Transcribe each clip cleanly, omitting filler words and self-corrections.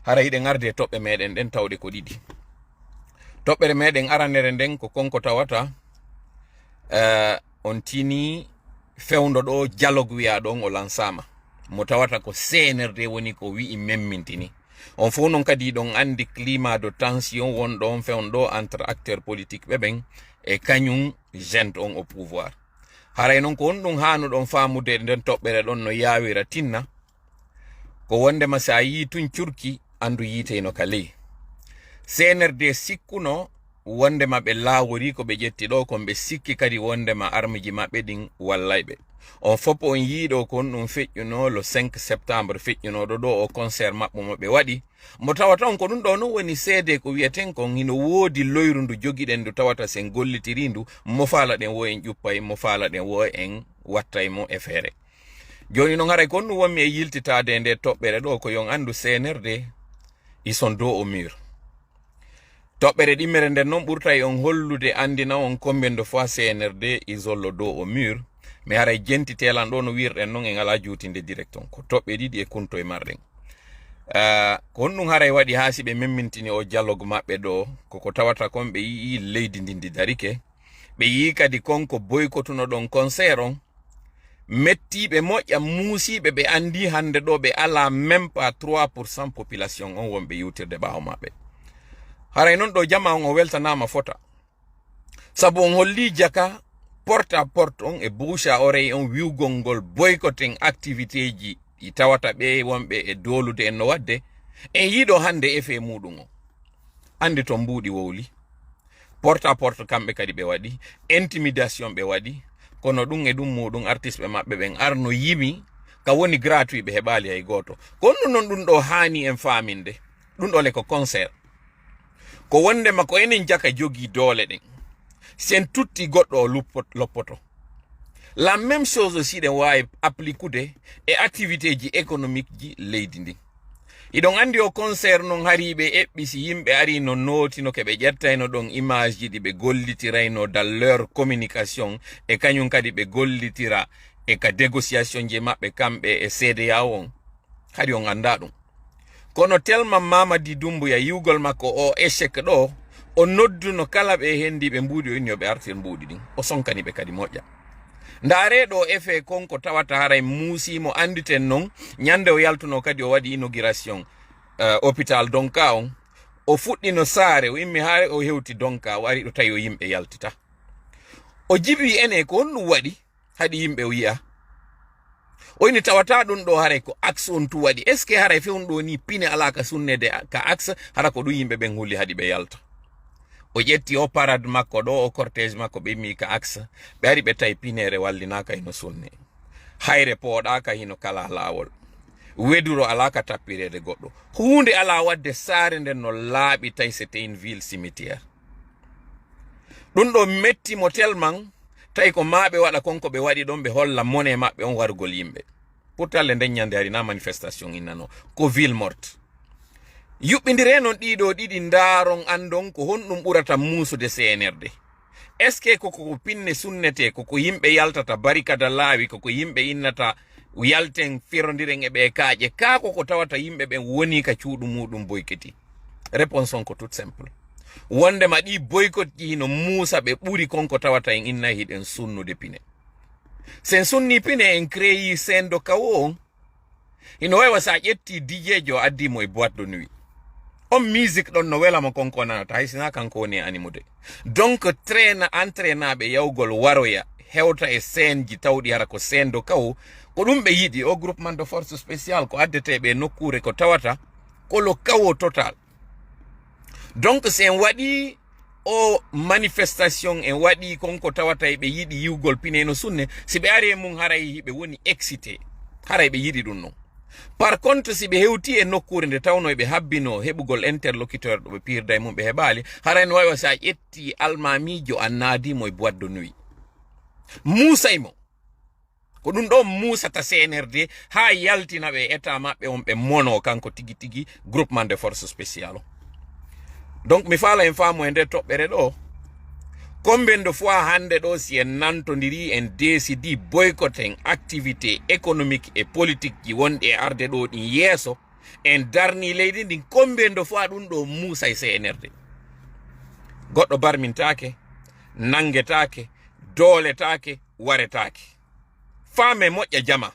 hara hiɗen arde toɓɓe meɗen ɗen tawde ko ɗiɗi. Toɓɓere meɗen aranere nden ko konko tawata on tini fewndo ɗo dialogue wiya ɗon o lansama mo tawata ko CNRD woni ko wi'i memmintini. On fof non kadi ɗon andi climat de tension wonɗo on fewndo entre acteurs politiques ɓeɓen e kañum gente on au pouvoir. Haray noon ko on ɗum hanuɗon famude nden toɓɓere ɗon no yawira tinna ko wondema sa yi tun curki andu yiteno ka ley. CNRD sikkuno wondema ɓe lawori ko ɓe ƴetti ɗo kon ɓe sikki kadi wondema armiji maɓɓe ɗin wallayɓe. On fof on yiiɗo kon ɗum feƴƴuno le 5 septembre feƴƴunoɗo ɗo o concert maɓɓe mo ɓe waɗi mo tawata on ko ɗum ɗo non woni seede ko wiyeten kon hino woodi loyru ndu jogiɗen ndu tawata sen gollitiri ndu mo faala ɗen wo en ƴuppay mo faala ɗen wo en wattay mo e feere. Joni noon haray kon ɗum wonmi e yiltitade nde toɓɓere ɗo ko yon andu CNRD ils sont dos au mur. Toɓɓere ɗimmere nden noon ɓurtay on hollude andina on combien de fois CNRD ils ont le dos au mur, mais haray jentitelan ɗo no wirɗen noon en ala juutinde direct on ko toɓɓe ɗiɗi e kunto e marɗen. Ko on ɗum haray waɗi ha si ɓe memmintini o dialogue maɓɓe ɗo koko tawata kon ɓe yii leydi ndindi darike, ɓe yii kadi konko boykotuno ɗon concert on, mettiɓe moƴƴa muusiɓe ɓe andi hande ɗo ɓe ala même pas 3% population on wonɓe yiwtirde ɓawo maɓɓe. Haray noon ɗo jama on o weltanama fota sabu on holli jaka porte à porte on e bouche à oreille on wiwgol ngol boycotting activité ji ɗi tawata ɓe wonɓe e dolude en no wadde en yiiɗo hande effet muɗum o andi to mbuuɗi wowli. Porte à porte kamɓe kadi ɓe waɗi, intimidation ɓe waɗi, kono ɗum e ɗum muɗum artiste ɓe maɓɓe ɓen arno yimi ka woni gratuit ɓe heɓali hay goto. Ko on noon ɗum ɗo hani en faminde ɗum ɗo le ko concert ko wondema ko enen jaka jogi doole ɗen sen tutti goɗɗo o loppoto. La même chose aussi ɗen wawi appliquude e activité ji économique ji leydi ndin. Iɗon andi o concert non hariɓe eɓɓisi yimɓe ari no notino ke ɓe ƴettayno ɗon image ji ɗi ɓe gollitirayno dans leur communication e kañum kadi ɓe gollitira e ka négociation ji maɓɓe kamɓe e CEDEAO on kadi on anda ɗum. Kono tellement Mamadi Doumbouya yiwgol makko o échec ɗo o nodduno kala ɓe hendiɓe mbuuɗi o inni yoɓe artir mbuuɗi ɗin o sonkani ɓe kadi moƴƴa. Ndaare ɗo effet konko tawata haray muusimo anditen non ñande o yaltuno kadi o waɗi inauguration hôpital Donka on o fuɗɗino saare o immi ha o hewti Donka o ari ɗo tawi o yimɓe yaltita o jibi ene ko on ɗum waɗi haɗi yimɓe o yi'a o ini tawata ɗum ɗo haray ko axe on tu waɗi est ce que haray fewn ɗo ni pine ala ka sunnede ka axe hara ko ɗum yimɓe ɓen hulli haɗi ɓe yalta. O ƴetti o parade makko ɗo o cortège makko ɓe mi ka axe ɓe ari ɓe tawi pinere wallinaka hino sunne, hayre pooɗaka hino kala lawol, weduro ala ka tappirede goɗɗo, hunde ala wadde saare nden no laaɓi tawi c'était une ville cimetière. ɗum ɗo metti mo tellement tawi ko maɓe waɗa konko ɓe waɗi ɗon ɓe holla mone maɓɓe on wargol yimɓe. Pourtant le nden ñande harina manifestation innano ko ville morte. Yuɓɓindire non ɗiɗo ɗiɗi ndaron andon ko honɗum ɓurata muusude CNRD. Est ce que koko pinne sunnete koko yimɓe yaltata barikada laawi koko yimɓe innata yalten firodiren e ɓe kaaƴe ka koko tawata yimɓe ɓen woni ka cuuɗu muɗum boyketi? Réponse on ko tout simple. Wondema ɗi boykot ji hino muusa ɓe ɓuri konko tawata en inna hiɗen sunnude pine. Sen sunni pine en créyi sendo kawo on hino wawa sa ƴetti DJ jo addimo e boîte de nuit. On musique ɗon no welamo konko nanata hay sina kanko woni animude. Donc traina entraînaɓe yawgol waroya hewta e scène ji tawɗi hara ko sendo kawo ko ɗum ɓe yiɗi o groupement de force spécial ko addeteɓe nokkure ko tawata kolo kawo total. Donc si en waɗi o manifestation en waɗi konko tawata ɓe yiɗi yiwgol pine no sunne si ɓe ari mum haray ɓe woni excité haray ɓe yiɗi ɗum non. Par contre si ɓe hewti e nokkure nde tawno ɓe habbino heɓugol interlocuteur ɗo ɓe pirda e mum ɓe heɓali haray no wawi sa ƴetti almamijo a naadimo e boîte de nuit musaymo ko ɗum ɗo musata CNRD ha yaltina ɓe état maɓɓe on ɓe mono kanko tigi tigi groupement de force spécial. Donc mi fala en faamu e nder toɓɓere ɗo combien de fois hande ɗo si en nantodiri en décidi boycotting activité économique et politique ji wonɗi e arde ɗo ɗin yeeso en darni leydi ndin kombendo fo ɗum ɗo muusa e CNRD goɗɗo barmintake nangetake dooletake waretake faame moƴƴa jama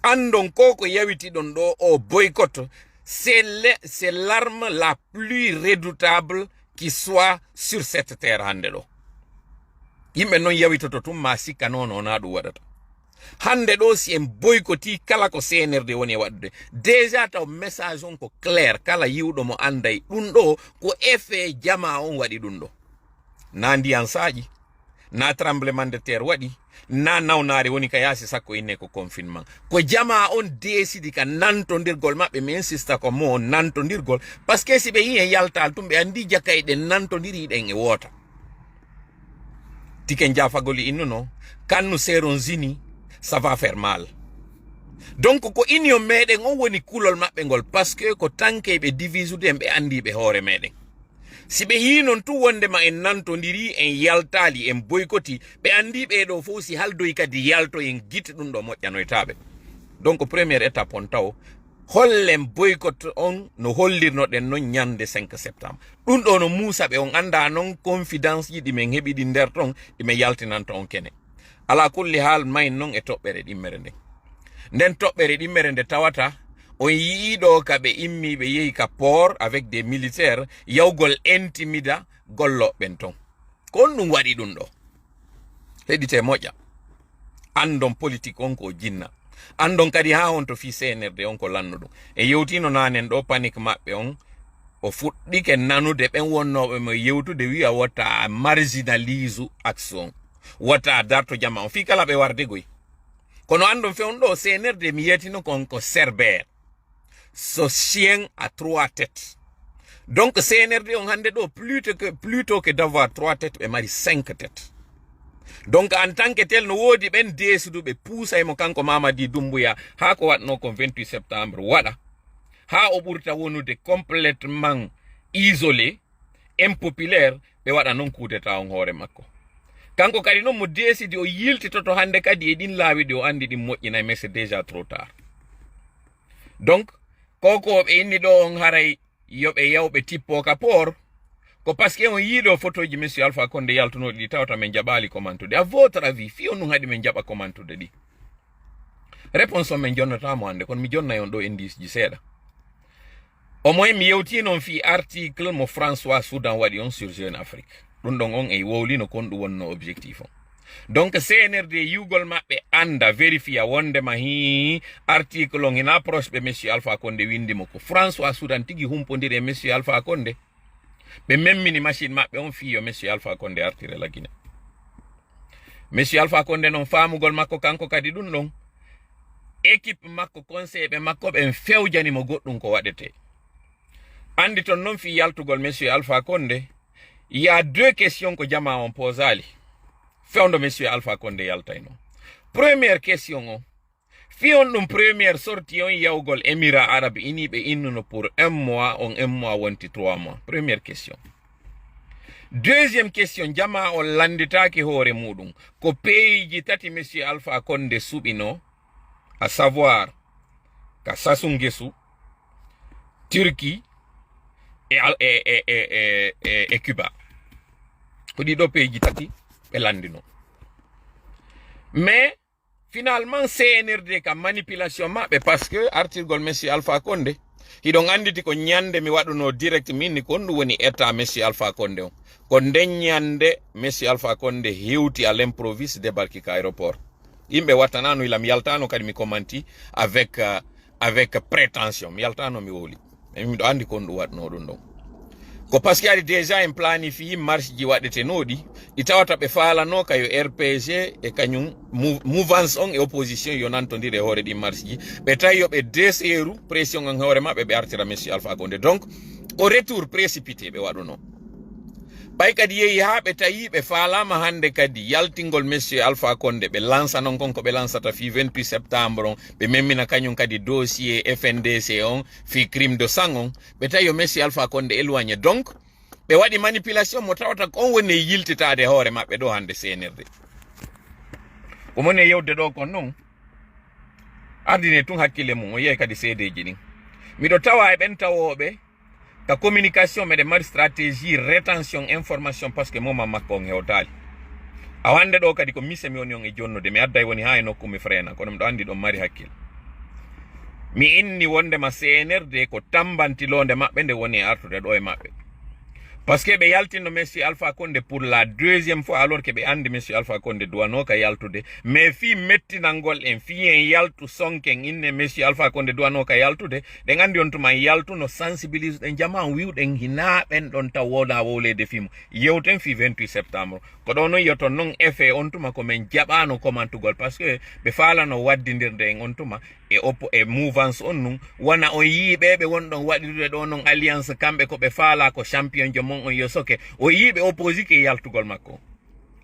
andon ko yawiti ɗon ɗo o boycott c'est l'arme la plus redoutable qui soit sur cette terre hande ɗo yimɓe noon yawitoto tum ma sikka noon ona ɗum waɗata hande ɗo si en boykoti kala ko CNRD woni e waɗude déjà taw message on ko clair kala yiwɗo mo anday ɗum ɗo ko effet jama on waɗi ɗum ɗo na ndiyan saaƴi na tremblement de terre waɗi na nawnare woni ka yaasi sakko inne ko confinement ko jama on décidi ka nantodirgol maɓɓe mi insista ko mo nantodirgol par ce que si ɓe yi e yaltal tum ɓe andi jakay ɗen nantodiriɗen e woota tiken jafagoli innuno kannu seron zini ça va faire mal donc ko union meɗen on woni kulol maɓɓe ngol parce que ko tanke ɓe divisude en ɓe andi ɓe hoore meɗen si ɓe yi non tu wondema en nantodiri en yaltali en boykoti ɓe andi ɓeɗo fof si haldoyi kadi yalto en guite ɗum ɗo moƴƴanoytaɓe donc première étape on taw hollen boycott on no hollirnoɗen noon ñande 5 septembre ɗum ɗo no muusa ɓe on anda noon confidence ji ɗimen heeɓi ɗi nder ton ɗimen yaltinanta on kene ala kulli haal mayn noon e toɓɓere ɗimmere nden nden toɓɓere ɗimmere nde tawata on yiiɗo ka ɓe immi ɓe yehi ka port avec des militaires yawgol intimida golloɓen ton ko on ɗum waɗi ɗum ɗo heɗite moƴƴa andon politique on ko jinna andon kadi ha on to fi CNRD on ko lanno ɗum e yewtino nanen ɗo panique maɓɓe on o fuɗɗike nanude ɓen wonnoɓe mo yewtude wiya wota marginalise action wota darto jama on fi kala ɓe wardegoy kono andon fewn ɗo CNRD mi yetino kon ko Cerbère so chien à 3 têtes donc CNRD on hande ɗo plutôt que d'avoir 3 têtes ɓe mari 5 têtes donc en tant que tel no woodi ɓen deesiduɓe puusay mo kanko Mamadi Doumbouya ha ko watno ko 28 septembre waɗa ha o ɓurta wonude complètement isolé impopulaire ɓe waɗa noon coup d'état on hoore makko kanko kadi noon mo deesidi o yiltitoto hande kadi e ɗin laawi ɗi o andi ɗin moƴƴinay mais c'est déjà trop tard donc koko ɓe inni ɗo on haray yoɓe yawɓe tippo ka port ko parce que on yiiɗo photo ji monsieur Alpha Condé yaltunoɗi ɗi tawata men jaɓali commentude à votre avis fi on ɗum haɗi men jaɓa commentude ɗi réponse on men jonnatamo hande kono mi jonnay on ɗo indice ji seeɗa au moins mi yewti noon fi article mo François Soudan waɗi on sur Jeune Afrique ɗum ɗon on e wowlino kon ɗum wonno objectif on donc CNRD yugol maɓɓe anda vérifia wondema hi article on ina approche ɓe monsieur Alpha Condé windimo ko François Soudan tigi humpodiri e monsieur Alpha Condé ɓe memmini machine maɓɓe on fiyo monsieur Alpha Condé artire la Guinée monsieur Alpha Condé noon famugol makko kanko kadi ɗum ɗon équipe makko conseil ɓe makko ɓen fewjanimo goɗɗum ko waɗete andi ton noon fi yaltugol monsieur Alpha Condé il y a 2 questions ko jama on posali fewndo monsieur Alpha Condé yaltay noon première question o fi on ɗum première sortie on yawgol Émirats Arabes Unis ɓe innuno pour 1 mois on 1 mois wonti 3 mois première question deuxième question jama on landitaki hoore muɗum ko pays ji tati monsieur Alpha Condé suɓino à savoir ka Sassou Nguesso Turquie et Cuba ko ɗiɗo pays ji tati ɓe landino mais finalement CNRD ka manipulation maɓɓe parce que artirgol monsieur Alpha Condé hiɗon anditi ko ñande mi waɗuno direct minni ko ɗum woni état monsieur Alpha Condé on ko nden ñande monsieur Alpha Condé hewti à l'improviste débarque ka aéroport yimɓe wattanano ila mi yaltano kadi mi commenti avec prétention mi yaltano mi wowli miɗo andi kon ɗum waɗno ɗum ɗon ko parce que ari déjà en planifie marche ji waɗetenoɗi ɗi tawata ɓe falano kayo RPG e kañum mouvance on e opposition yo nantodiri e hoore ɗi marche ji ɓe tawi yoɓe deseeru pression on hoore maɓɓe ɓe artira monsieur Alpha Condé donc ko retour précipité ɓe waɗuno ɓay kadi yehi ha ɓe tawi ɓe falama hande kadi yaltingol monsieur Alpha Condé ɓe lansa non kon ko ɓe lansata fi 28 septembre on ɓe memmina kañum kadi dossier FNDC on fi crime de sang on ɓe tawi yo monsieur Alpha Condé éloigné donc ɓe waɗi manipulation mo tawata on woni yiltitade hoore maɓɓe ɗo hande CNRD ko moni yewde ɗo kon noon ardine tun hakkille mum o yehi kadi seedeji ɗin miɗo tawa e ɓen tawoɓe ka communication meɗe mari stratégie rétention information parce que moma makko on hewtali a wande ɗo kadi ko mise mi woni on e jonnude mi adday woni ha e nokku mi frena kono miɗo andi ɗon mari hakkille mi inni wondema CNRD ko tambantilonde maɓɓe nde woni e artude ɗo e maɓɓe parce que ɓe yaltino Messi Alpha Condé pour la deuxième fois alors que ɓe andi Messi Alpha Condé duwano ka yaltude mais fi mettinalngol en fi en yaltu sonken inne Messi Alpha Condé duwano ka yaltude ɗen andi on tuma yaltu no sensibilise ɗen jama wiwɗen hinaɓen ɗon taw woda wowlede fimo yewten fi 28 septembre ko ɗo noon yoton noon effet on tuma komin jaɓano commentugol parce que ɓe falano waddidirde en on tuma e mouvance on nun wona on yiiɓe ɓe wonɗon waɗirude ɗo noon alliance kamɓe ko ɓe faala ko champion jomon on yo soke o yiiɓe opposé ke yaltugol makko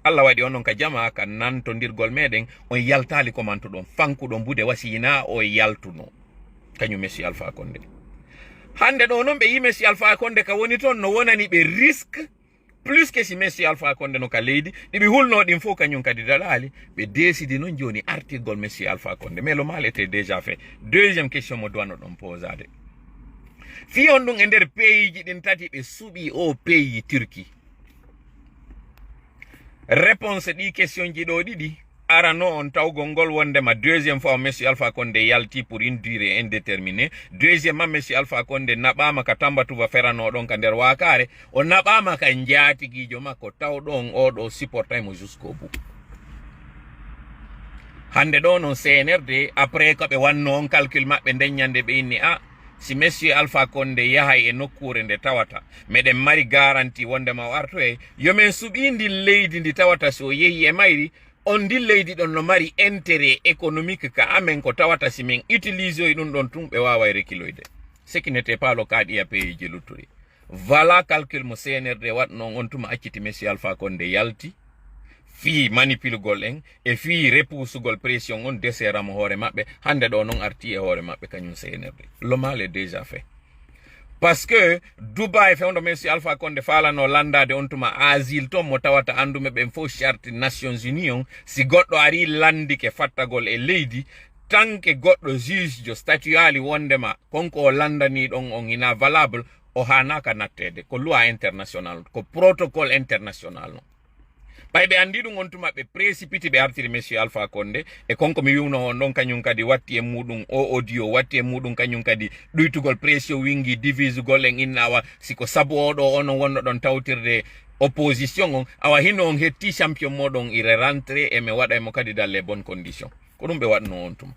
Allah waɗi onon ka jama ka nantodirgol meɗen on yaltali komantuɗon fankuɗo mbude wasina o yaltuno kañum Messi Alpha Condé hande ɗo noon ɓe yi Messi Alpha Condé ka woni toon no wonani ɓe risque plus que si Messi Alpha Condé no ka leydi ɗiɓi hulno ɗin fof kañum kadi daɗali ɓe décidi noon joni artirgol Messi Alpha Condé mais le mal était déjà fait deuxième question mo duwano ɗon posade fi on ɗum e nder pays ji ɗin tati ɓe suuɓi o pays Turquie réponse ɗi question ji ɗo ɗiɗi arano on tawgol ngol wondema deuxième fois Messi Alpha Condé yalti pour une durée indéterminée deuxièmement Messi Alpha Condé naɓama ka tambatuba ferano ɗon ka nder wakare o naɓama ka jaatiguijo makko tawɗon oɗo supportaymo jusqu'au bout hande ɗo non CNRD après ko ɓe wanno on calcul maɓɓe nden ñande ɓe inni si Messi Alpha Condé yahay e nokkure nde tawata meɗen mari garanti wondema o artoye yomin suɓi ndi leydi ndi tawata so yehi e mayri on ndi leydi ɗon no mari intérêt économique ka amen ko tawata si min utilise oy ɗum ɗon tun ɓe wawa rekiloyde ce qui n'était pas le cas ɗiya pays ji lutturi voilà calcul mo CNRD waɗno on tuma acciti Messi Alpha Condé yalti fi manipulgol en e fi repousugol pression on deseramo hoore maɓɓe hande ɗo noon arti e hoore maɓɓe kañum CNRD le mal est déjà fait parce que Dubai fewndo Messi Alpha Condé falano landade on tuma asile to mo tawata andume ɓen fof charte Nations Unies on si goɗɗo ari landike fattagol e leydi tanke goɗɗo juge jo statut ali wondema konko o landani ɗon on ina valable o hanaka nattede ko loi international ko protocole international non ɓay ɓe andi ɗum on tuma ɓe précipité ɓe artiri Messi Alpha Condé e konko mi wiwno on ɗon kañum kadi watti e muɗum o audio watti e muɗum kañum kadi ɗuytugol pression wingi divisugol en innawa siko sabu oɗo onon wonno ɗon tawtirde opposition on awa hinno on hetti champion moɗon ire rentré e mi waɗa mo kadi dans les bonnes conditions ko ɗum ɓe waɗno on tuma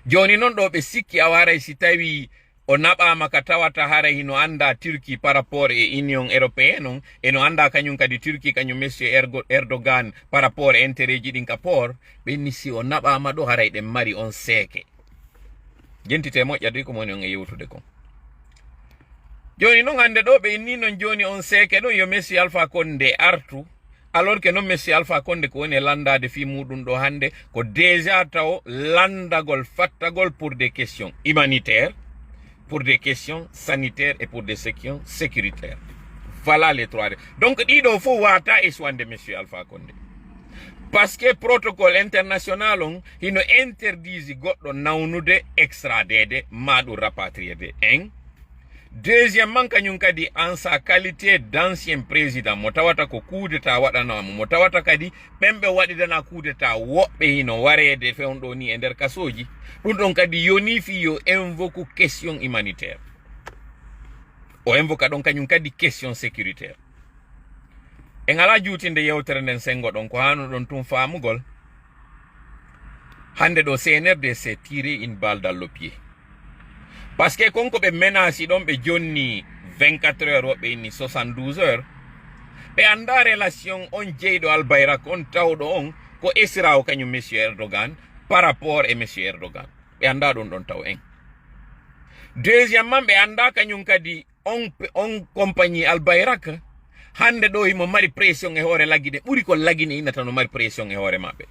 joni noon ɗo ɓe sikki a waray si tawi o naɓama ka tawata haray hino anda Turquie par rapport e Union européenne on eno anda kañum kadi Turquie kañum monsieur Erdogan par rapport e intérêt ji ɗin ka port ɓenni si o naɓama ɗo haray ɗen mari on seeke jentite moƴƴadi ko moni on e yewtude kon joni noon hande ɗo ɓe inni noon joni on seeke ɗo yo Messi Alpha Condé artu alors que non Messi Alpha Condé ko woni e landade fi muɗum ɗo hande ko déjà taw landagol fattagol pour des questions humanitaires pour des questions sanitaires et pour des questions sécuritaires. Voilà les trois. Donc, il faut voir et soigner Monsieur Alpha Condé. Parce que le protocole international, il nous interdit de nous extrader, de rapatrier. Deuxièmement, quand nous dit en sa qualité d'ancien président, motawata ko coup d'état wadana motawata kadi pembe wadidana coup d'état woɓɓe hino warede fewndo ni e nder kasoji ɗum ɗon kadi yonifi yo invoque question humanitaire o invoque ɗon kañum kadi question sécuritaire en ala juutinde yewtere nden sengo ɗon ko hano ɗon tum famugol hande ɗo CNRD s'est tiré une balle dans le pied. Parce que konko ɓe menaci ɗon ɓe jonni 24 heures woɓɓe inni 72 heures ɓe anda relation on jeyɗo Albayrak on tawɗo on ko esirawo kañum monsieur Erdogan par rapport e monsieur Erdogan ɓe anda ɗum ɗon taw en deuxièmement ɓe anda kañum kadi on compagnie Albayrak hande ɗo himo mari pression e hoore laggine ɓuri ko laggine innata no mari pression e hoore maɓɓe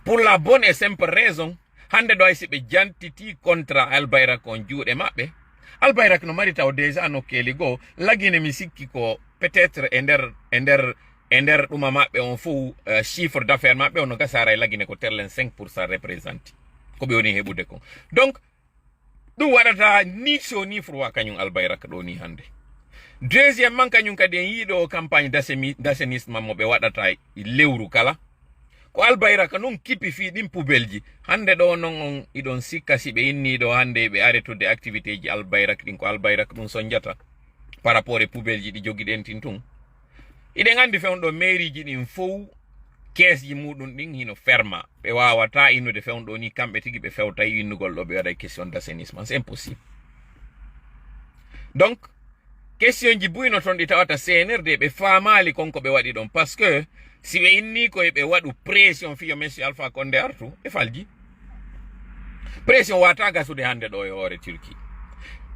pour la bonne et simple raison hande ɗo hay si ɓe jantiti contrat Albayrak on juuɗe maɓɓe Albayrak no mari taw déjà nokkeli goo laggine mi sikki ko peut-être e nder ɗuma maɓɓe on fou chiffre d'affaires maɓɓe on no gasara e laggine ko terlen 5% représente ko ɓe woni heɓude kon donc ɗum waɗata ni so ni furwa kañum albayrak ɗo ni hande. Deuxièmement kañum kadi en yiiɗo campagne d'assainissement mo ɓe waɗata lewru kala ko albayraka non kippi fi ɗin poubelle ji hande ɗo non on iɗon sikka si ɓe inni ɗo hande ɓe arretude activité ji albayrak ɗin ko albayrak ɗum sonjata par rapport e poubelle ji ɗi jogiɗen tin tun iɗen andi fewɗo mairie ji ɗin fof keesji muɗum ɗin hino ferma ɓe wawata innude fewɗo ni kamɓe tigi ɓe fewta innugol ɗo ɓe waɗa question d'assainissement c'est impossible. Donc question ji buyno ton ɗi tawata CNRD ɓe famali konko ɓe waɗi ɗon parce que si ɓe inni koye ɓe waɗu pression fiyo monsieur Alpha Condé artu ɓe falji pression wata gasude hande ɗo e hoore Turquie.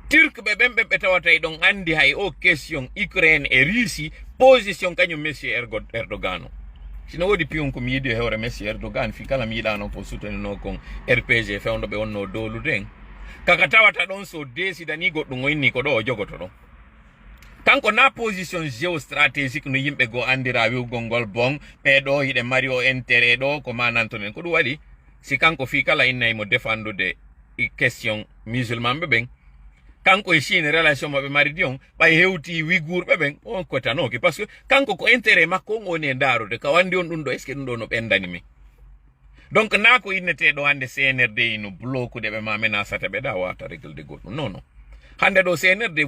Turque ɓe ɓen ɓe tawata e ɗon andi hay o question Ukraine e Russie position kañum monsieur Erdogan o sino woodi piyon ko mi yiɗi e hoore monsieur Erdogan fi kala mi yiɗano ko soutenino kon RPG fewndo ɓe wonno dowlude en kaka tawata ɗon so desidani goɗɗum o inni ko ɗo o jogoto ɗon kanko na position géostratégique no yimɓe go andira wiwgol ngol bon ɓeɗo hiɗe mari o intérêt ɗo ko manantonen ko ɗum waɗi si kanko fi kala innayi mo défendude question musulman ɓe ɓen kanko e Chine relation maɓe mari di on ɓay hewti Ouïghour ɓe ɓen on kotanoki par ce que kanko ko intérêt makko on woni e ndarude ka wandi on ɗum ɗo est ce que ɗum ɗo no ɓendani min donc na ko inneteɗo hande CNRD ino bloqude ɓe ma menacata ɓe ɗa wata réglude goɗɗum non non hande ɗo CNRD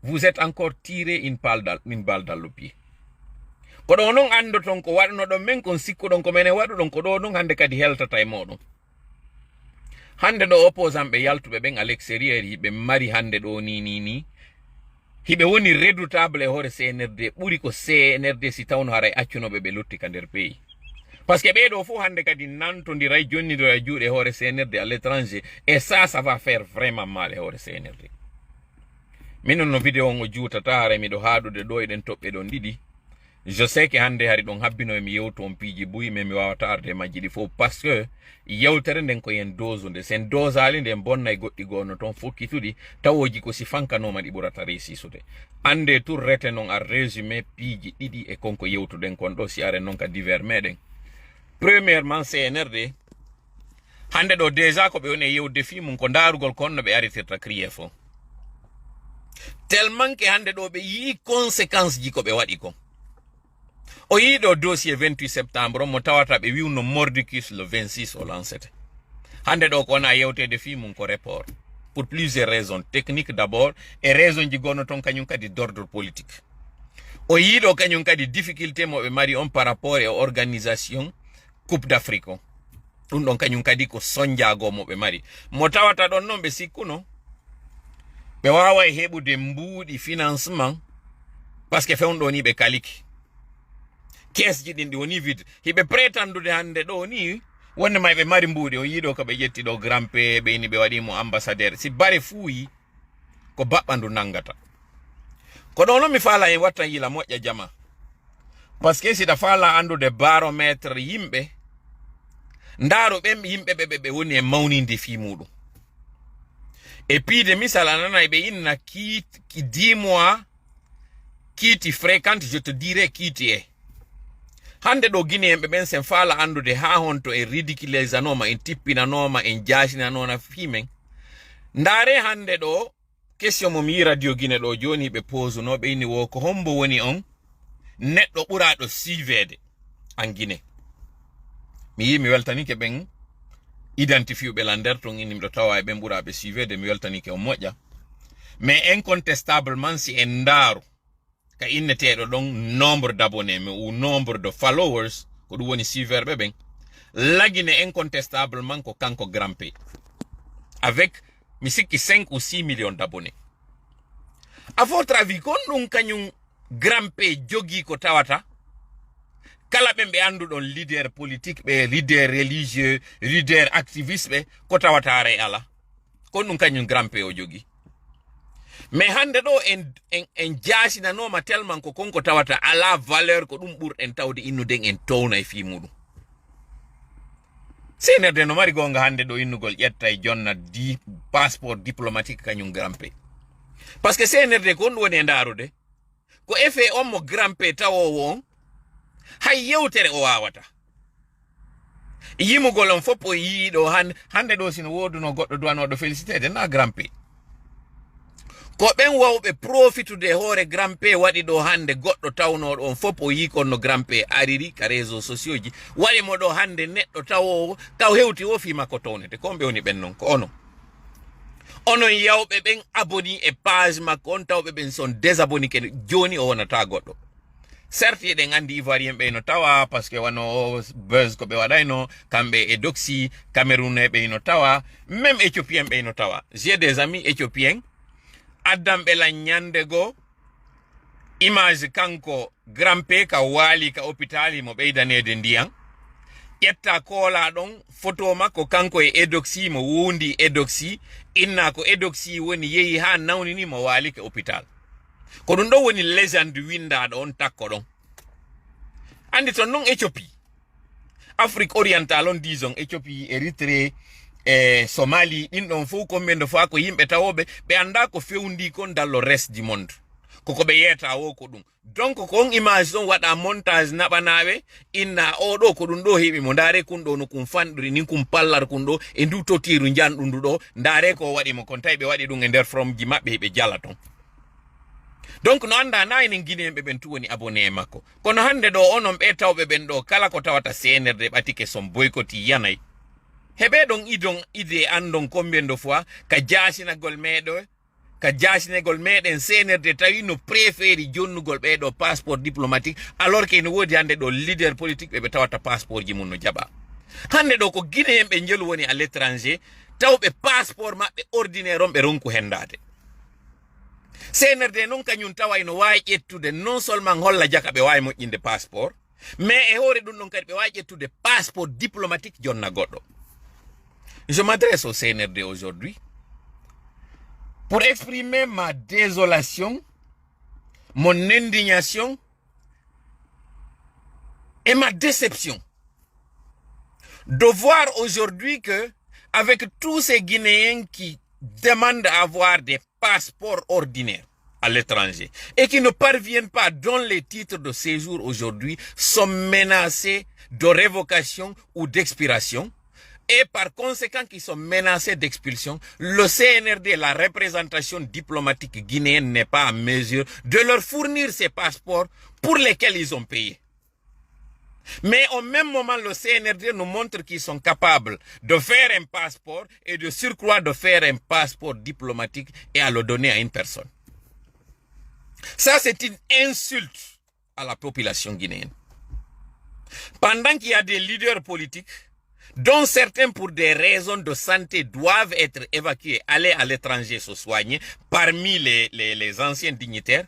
vous êtes encore tiré une balle dans le pied ko ɗo non andoton ko waɗno ɗon men kon sikkuɗon ko mene waɗu ɗon ko ɗo non hande kadi heltata e moɗon hande ɗo opposant ɓe yaltuɓe ɓen à l'extérieur hiɓe mari hande ɗo ni hiɓe woni redoutable e hoore CNRD ɓuri ko CNRD si tawno haray accunoɓe ɓe lotti ka nder pays par ce que ɓeɗo fof hande kadi nantodiray jonnidora juuɗe hoore CNRD à l'étranger et ça va faire vraiment mal e hoore CNRD minon no vidéo on o juutata hara miɗo haaɗude ɗo eɗen toɓɓe ɗon ɗiɗi je sais que hande hari ɗon habbino emi yewtu on piiji buyi mais mi wawata arde e majji ɗi fof parce que yewtere nden ko yen dosude sen dosali nden bonna e goɗɗi gono toon fokkituɗi tawoji ko si fankanoma ɗi ɓurata réussisude ande tour rete noon a résumé piiji ɗiɗi e konko yewtuɗen kon ɗo si are noon ka divers meɗen premièrement CNRD hande ɗo déjà ko ɓe woni e yewde fi mum ko darugol kon no ɓe aritirta crié fo tellement que hande ɗo ɓe yi conséquence ji ko ɓe waɗi kon o yiɗo dossier 28 septembre mo tawata ɓe wiwno mordicus le 26 o lancete hande ɗo ko wona yewtede fi mum ko report pour plusieurs raisons techniques d'abord et raison ji gonno ton kañum kadi d'ordre politique o yiɗo kañum kadi difficulté mo ɓe mari on par rapport e organisation coupe d'Afrique o ɗum ɗon kañum kadi ko sonjago mo ɓe mari mo tawata ɗon noon ɓe sikkuno ɓe wawa e heɓude mbuuɗi financement parce que fewnɗo ni ɓe kaliki keesji ɗin ɗi woni vide hiɓe prétendude hande ɗo ni wonde may ɓe mari mbuuɗi o yiɗo ko ɓe ƴetti ɗo grand p ɓe ini ɓe waɗimo ambassadeur si bare fuuyi ko baɓɓandu nangata ko ɗo noon mi faala en watta yila moƴƴa jama par ce que siɗa faala andude barométre yimɓe ndaaro ɓen yimɓe ɓe woni e mawninde fi muɗum et puis de misal a nana ɓe inna kiiti 10 mois kiiti fréquente je te dirais kiiti e hande ɗo guinéenɓe ɓen sen faala andude ha honto en ridiculisanoma en tippinanoma en jasinanona fimen ndaare hande ɗo question mo mi yi radio Guinée ɗo joni ɓe posunoɓe inni wo ko hombo woni on neɗɗo ɓuraɗo suivede en Guinée mi yi mi weltanike ɓen identifie ɓe la nder ton inni miɗo tawa e ɓen ɓuraɓe suivede mi weltanike o moƴƴa mais incontestablement si en ndaaru ka inneteɗo ɗon nombre d'abonnés ou nombre de followers ko ɗum woni suiverɓe ɓen lagine incontestablement ko kanko grand p avec mi sikki 5 ou 6 millions d'abonnés à votre avis kon ɗum kañum grand p jogui ko tawata kala ɓen ɓe anduɗon leader politique ɓe leader religieux leader activiste ɓe ko tawata ara e ala kon ɗum kañum grand p o jogui mais hande ɗo en jasinanoma tellement ko konko tawata ala valeur ko ɗum ɓurɗen tawde innuden en towna e fi muɗum CNRD no mari gonga hande ɗo innugol ƴetta e jonna passeport diplomatique kañum grand p parce que CNRD ko on ɗum woni e ndarude ko effet on mo grand p tawowo on hay yewtere o wawata yimugol on fof o yii ɗo hande ɗo sino woduno goɗɗo duwanoɗo félicité na Grand P ko ɓen wawɓe profitude hoore Grand P waɗi ɗo hande goɗɗo tawnoɗo on fof o yi konno Grand P ariri ka réseau sociaux ji waɗi mo ɗo hande neɗɗo tawowo kaw hewti o fima ko townete komɓe woni ɓen noon ko onon yawɓe ɓen aboni e page makko on tawɓe ɓen son désaboni kene joni o wonata goɗɗo certes eɗen andi ivoirien ɓe no tawa par ce que wano buzz ko ɓe waɗayno kamɓe e doxy Cameroun ɓe no tawa même éthiopien ɓe no tawa j'ai des amis éthiopiens addamɓe lan ñande go image kanko Grand P ka waali ka hôpital mo ɓeydanede ndiyan ƴetta koola ɗon photo makko kanko e edoxy mo wundi edoxy inna ko edoxy woni yehi ha nawnini mo waali ka hôpital ko ɗum ɗo woni légende windaɗo on takko ɗon andi ton non Éthiopie Afrique orientale on disons Éthiopie Érythrée Somalie ɗin ɗon fof komɓe ndo fa ko yimɓe tawoɓe ɓe anda ko fewndi kon dans le reste du monde koko ɓe yeyata wo ko ɗum donc ko on image ɗon waɗa montage naɓanaɓe inna oɗo ko ɗum ɗo heeɓi mo ndaare kun ɗo no kum fanɗiri ni kum pallar kun ɗo e ndu totiru janɗu ndu ɗo ndaare ko waɗi mo kon tawi ɓe waɗi ɗum e nder from ji maɓɓe ɓe jala ton donc no anda na enen guinéen ɓen tu woni abonné e makko kono hande ɗo onon ɓe tawɓe ɓen ɗo kala ko tawata CNRD ɓatike son boykoti yanay heɓe ɗon ide andon combien de fois ka jasinagol meɗen CNRD tawi no préféri jonnugol ɓeɗo passeport diplomatique alors que ne wodi hande ɗo leader politique ɓe tawata passeport ji mum no jaɓa hande ɗo ko guinéen ɓe jelu woni à l'étranger tawɓe passeport maɓɓe ordinaire on ɓe ronku hendade CNRD non kañum taway no wawi ƴettude non seulement holla jaka ɓe wawi moƴƴinde passeport mais e hoore ɗum ɗon kadi ɓe wawi ƴettude passeport diplomatique jonna goɗɗo. Je m'adresse au CNRD aujourd'hui pour exprimer ma désolation, mon indignation et ma déception de voir aujourd'hui que, avec tous ces Guinéens qui demandent à avoir des passeports ordinaires à l'étranger et qui ne parviennent pas, dont les titres de séjour aujourd'hui sont menacés de révocation ou d'expiration, et par conséquent qui sont menacés d'expulsion, le CNRD, la représentation diplomatique guinéenne, n'est pas en mesure de leur fournir ces passeports pour lesquels ils ont payé. Mais au même moment, le CNRD nous montre qu'ils sont capables de faire un passeport et de surcroît de faire un passeport diplomatique et à le donner à une personne. Ça, c'est une insulte à la population guinéenne. Pendant qu'il y a des leaders politiques dont certains pour des raisons de santé doivent être évacués, aller à l'étranger se soigner, parmi les anciens dignitaires,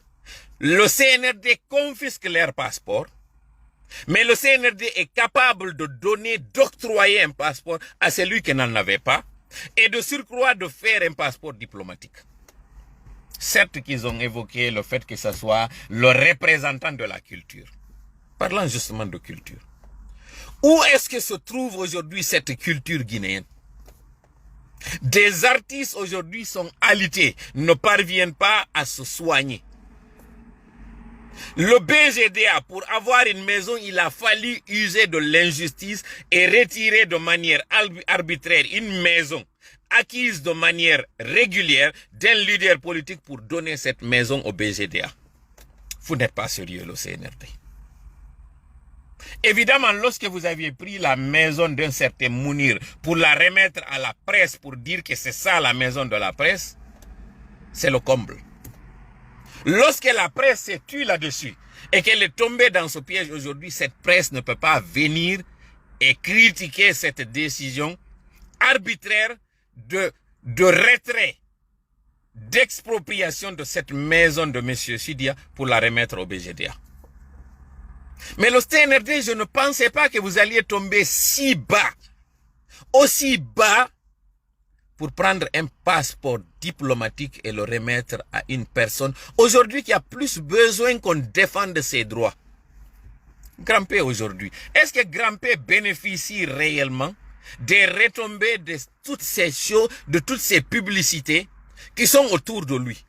le CNRD confisque leur passeport, mais le CNRD est capable de donner, d'octroyer un passeport à celui qui n'en avait pas, et de surcroît de faire un passeport diplomatique. Certes qu'ils ont évoqué le fait que ce soit le représentant de la culture. Parlant justement de culture. Où est-ce que se trouve aujourd'hui cette culture guinéenne? Des artistes aujourd'hui sont alités, ne parviennent pas à se soigner. Le BGDA, pour avoir une maison, il a fallu user de l'injustice et retirer de manière arbitraire une maison acquise de manière régulière d'un leader politique pour donner cette maison au BGDA. Vous n'êtes pas sérieux, le CNRD. Évidemment, lorsque vous aviez pris la maison d'un certain Mounir pour la remettre à la presse, pour dire que c'est ça la maison de la presse, c'est le comble. Lorsque la presse s'est tue là-dessus et qu'elle est tombée dans ce piège aujourd'hui, cette presse ne peut pas venir et critiquer cette décision arbitraire de retrait, d'expropriation de cette maison de M. Sidia pour la remettre au BGDA. Mais le CNRD, je ne pensais pas que vous alliez tomber si bas, aussi bas, pour prendre un passeport diplomatique et le remettre à une personne aujourd'hui qui a plus besoin qu'on défende ses droits. Grand P aujourd'hui, est-ce que Grand P bénéficie réellement des retombées de toutes ces choses, de toutes ces publicités qui sont autour de lui?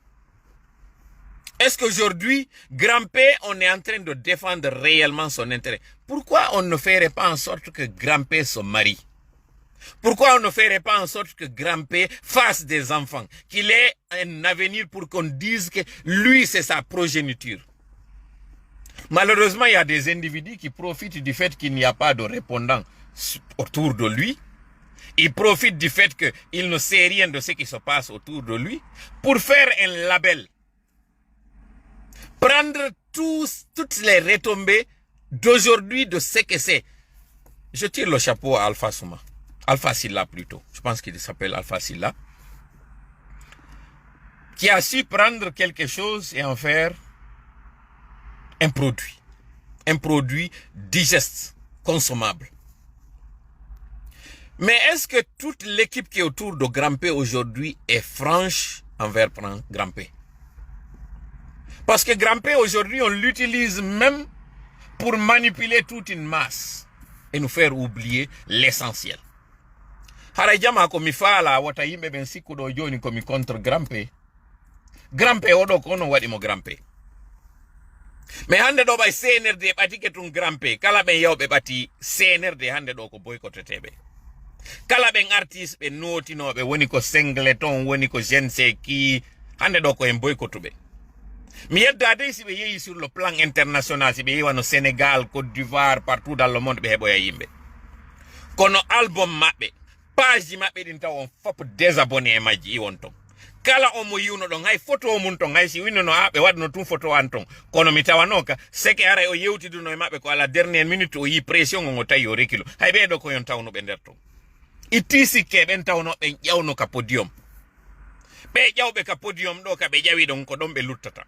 Est-ce qu'aujourd'hui, Grand P, on est en train de défendre réellement son intérêt? pourquoi on ne ferait pas en sorte que Grand-Père se marie? Pourquoi on ne ferait pas en sorte que Grand-Père fasse des enfants, qu'il ait un avenir pour qu'on dise que lui, c'est sa progéniture? Malheureusement, il y a des individus qui profitent du fait qu'il n'y a pas de répondant autour de lui. Ils profitent du fait qu'il ne sait rien de ce qui se passe autour de lui pour faire un label. Prendre toutes les retombées d'aujourd'hui de ce que c'est. Je tire le chapeau à Alpha Souma. Alpha Silla plutôt. Je pense qu'il s'appelle Alpha Silla. Qui a su prendre quelque chose et en faire un produit. Un produit digeste, consommable. Mais est-ce que toute l'équipe qui est autour de Grand-Père aujourd'hui est franche envers Grand-Père? Parce que Grand-Père aujourd'hui, on l'utilise même pour manipuler toute une masse et nous faire oublier l'essentiel. Harajama ko mi fala wata yimbe ben sikkudo joni ko mi contre Grand-Père. Grand-Père odo kono wadi mo Grand-Père. Mais hande do bay CNRD bati ketun Grand-Père kala ben yawbe bati CNRD hande do ko boycottetebe. Kala ben artiste be notinobe woni ko Singleton woni ko je ne sais qui hande do ko en boycottube. Mi yeddade si be yeyi sur le plan international si be yeyi Sénégal, Côte d'Ivoire, partout dans le monde be hebo ya yimbe. Kono album mabbe page mabbe din taw on fop désabonné maji i won ton. Kala o mo yuno don hay photo mun ton hay si winno no abe wadno tun photo an ton kono mi tawanoka seke ara o yewtidu no mabbe ko ala dernière minute o yi pression ngo tayo rekilo hay be do ko yon tawno be der ton. Itisi ke ben tawno be jawno ka podium. Be jawbe ka podium do ka be jawi don ko don be luttata.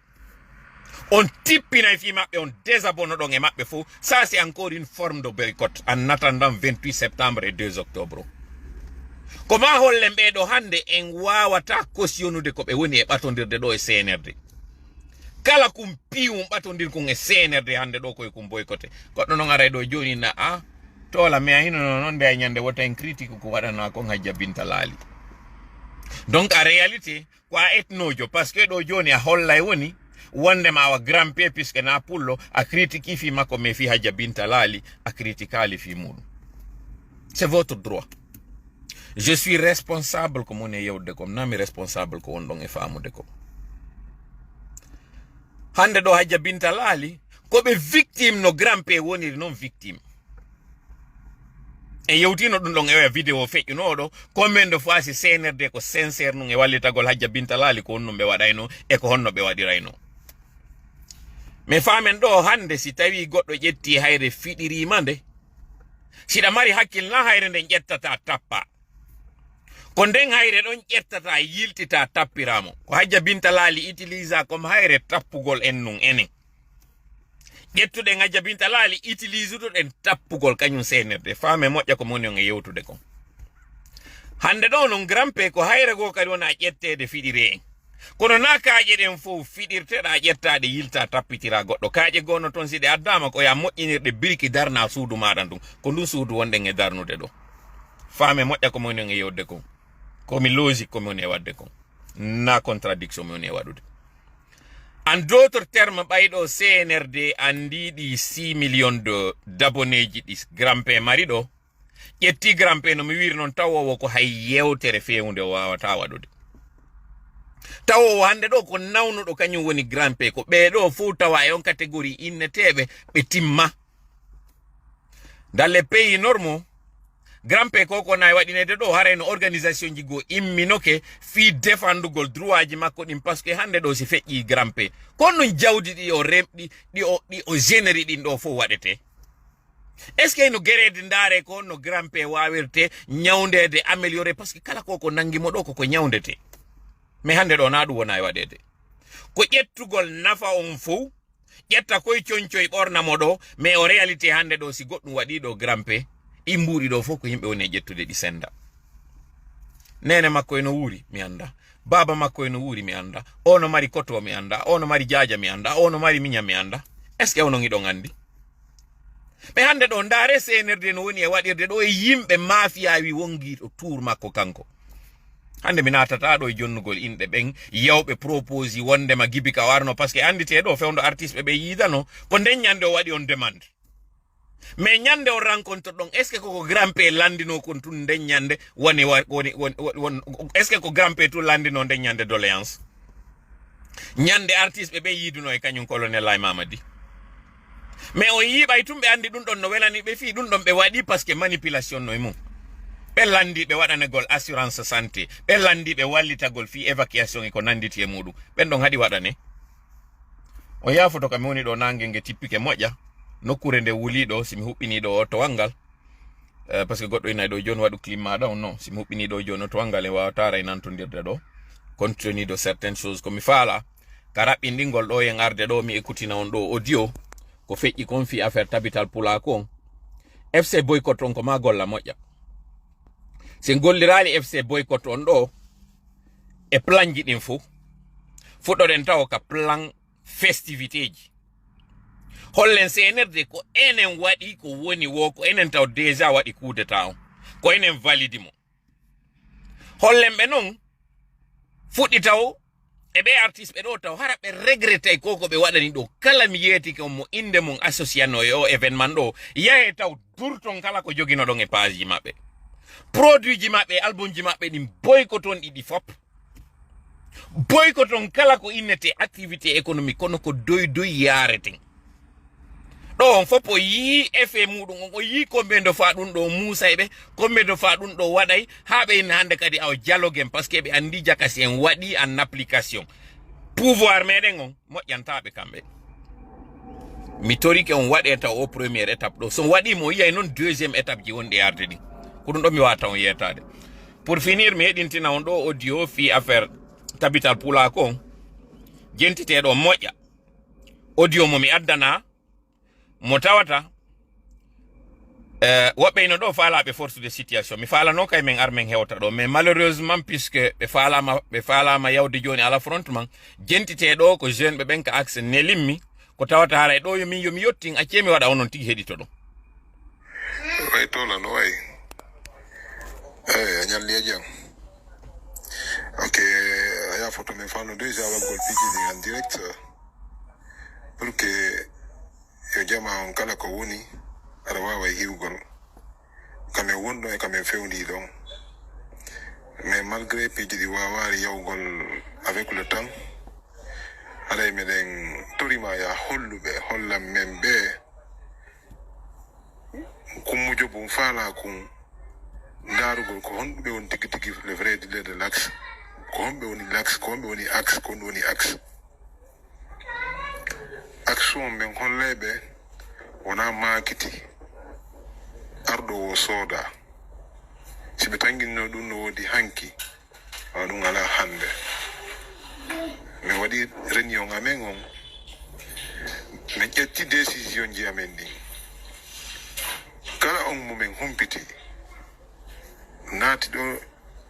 On tipina fi mabbe on désabonne don e mabbe fo. Ça c'est encore une forme de boycott en attendant 28 septembre et 2 octobre. Comment hollembe do hande en wawata cautionnude ko be woni e batondirde do e CNRD. Kala kum piwum batondir ko e CNRD hande do ko kum boycotté. Goddo non ara do joni na tola me hino non be nyande wota en critique ko wadana ko ngajja binta lali. Donc en réalité quoi etnojo parce que do joni a hollay woni wonde ma wa Grand-Père puisque na pullo a critique fi mako me fi hajja binta lali a critiquali fi mudum. C'est votre droit. Je suis responsable comme on est yewde comme nami responsable ko on don e famude ko. Hande do hajja binta lali ko be victime no Grand-Père woni non victime. E yewtino dun don e video fake no do combien de fois si CNRD ko sincère no e wallitagol hajja binta lali ko onno be wadayno e ko honno be wadirayno. Me famen do hande si tawi goddo jetti hayre fidiri mande sida mari hakkil na hayre den jettata tappa ko den hayre don jettata yiltita tappiramo ko hajja binta lali utilisa comme hayre tappugol ennun enen jettude hajja binta lali utilisudo den tappugol kanyum CNRD fame mojja ko moni on e yewtude ko hande do non Grand-Père ko hayre go kadi wona jettede fidire kono na kaaje den fo fidirte da jettade yilta tappitira goddo kaaje gono ton side addama ko ya moƴƴinirde birki darna suudu madan dum ko ndun suudu wonde e darnude do fame moƴƴa ko moni on e yewde ko komi logique ko moni e wadde ko na contradiction moni e wadude. En d'autres termes baydo CNRD andi di 6 millions d'abonnés ji dis Grand-Père marido ƴetti Grand-Père no mi wiri non tawowo ko hay yewtere fewnde wawata wadude. Tawo hande do ko nawnudo kanyum woni Grand-Père ko be do fu tawa e on catégorie innetebe be timma. Dans les pays normaux Grand-Père ko nay wadinede do hareno organisation ji go imminoke fi defandugol droit ji makko dim parce que hande do si feƴƴi Grand-Père kono jawdi di o remdi di o généri din do fo wadete. Est-ce que no gerede ndare ko no Grand-Père wawirte nyawndede améliorer parce que kala ko nangi mo do ko nyawndete. Mais hande do na du wona e wadede ko ƴettugol nafa on fo ƴetta koy cioncoy borna modo mais en réalité hande do si goddum wadi do Grand-Père imburi do fo ko yimbe woni ƴettude di senda nene makko eno wuri mi anda baba makko eno wuri mi anda ono mari koto mi anda ono mari jaaja mi anda ono mari minya mi anda est-ce que ono ngido ngandi mais hande do ndare CNRD no woni e wadirde do e yimbe mafia wi wongi to tour makko kanko. Hande mi natata do e jonnugol inde ben yawbe propose wonde ma Gibi ka warno parce que andite do fewndo artiste be yidano ko den nyande o wadi on demande mais nyande o rencontre ɗon est ce que koko grand p landino kon tun nden nyande woni est ce que ko grand p tun landino nden nyande doléance nyande artiste ɓe yiduno e kañum colonel Laye Mamadi mais o yiɓay tum ɓe andi ɗum ɗon no welani ɓe fi ɗum ɗon ɓe waɗi par ce que manipulation no e mum ɓe landi ɓe waɗanegol assurance santé ɓe landi ɓe wallitagol fi évacuation e ko nanditi e muɗum ɓen ɗon haɗi waɗane o yafoto kam mi woni ɗo nangue nge tippike moƴƴa nokkure nde wuliɗo simi huɓɓini ɗo to wangal par ce que goɗɗo ina ɗo joni waɗu climat ɗa non simi huɓɓini ɗo joni to wangal e wawata ray nantodirde ɗo compte tenu de certaines choses komi faala ka raɓɓinɗingol ɗo en arde ɗo mi écoutina on ɗo audio ko feƴƴi kon fi affaire tabital pula kon FC boycott on ko ma golla moƴƴa sen gollirali FC boycott on ɗo e plan ji ɗin fou fuɗɗoɗen taw ka plan festivité ji hollen senerde ko enen waɗi ko woni wo ko enen taw déjà waɗi coup d'état on ko enen validi mo hollen ɓe non fuɗɗi taw e ɓe artiste ɓe ɗo taw hara ɓe regrettay koko ɓe waɗani ɗo kala mi yeeti ko mo inde mum associano e o événement ɗo yahe taw durton kala ko jogino ɗon e page ji maɓɓe produit ji maɓɓe album ji maɓɓe ɗin boycotton ɗiɗi fop boycotton kala ko innete activité économique kono ko doy yareten ɗo on fop o yi effet muɗum o yi kombe ndo fa ɗum ɗo musay ɓe kombe ndo fa ɗum ɗo waɗay ha ɓe ina hande kadi aw dialogue par ce que ɓe andi jakasi en waɗi en application pouvoir meɗen on moƴƴantaɓe kamɓe mi torike on waɗe taw o première étape ɗo so waɗimo yiyay noon deuxième étape ji wonɗi arde ɗi ko ɗum ɗo mi wata on yetade pour finir mi heɗintina on ɗo audio fi affaire tabital pula ko jentiteɗo moƴƴa audio mo mi addana mo tawata woɓɓe ino ɗo faalaɓe force de situation mi falano kay men ar men hewta ɗo mais malheureusement puisque ɓe falama yawde joni ala affrontement jentiteɗo ko jeune ɓe ɓen ka axe ne limmi ko tawata haray ɗo yomi yettin acce mi waɗa onon tigui heɗito ɗo way tola no way a ñalli jam ok aya photo men fano déjà waggol pijidi en direct pour que yo jama on kala ko woni aɗa wawa hiwgol kamen wonɗo e kamen fewndi ɗon mais malgré piiji ɗi wawari yawgol avec le temps haɗay meɗen torima ya holluɓe hollan men ɓe kummujo bum faala kum darugol ko honɗuɓe woni tigi tigi le vrai dealer de l'axe ko honɓe woni l'axe ko honɓe woni axe ko honɗum woni axe action men holleɓe wona makiti arɗo wo sooda si ɓe tanginno ɗum no wodi hanki wa ɗum ala hande min waɗi réunion amen on min ƴetti décision ji amen ɗi kala on mumen humpiti naati ɗo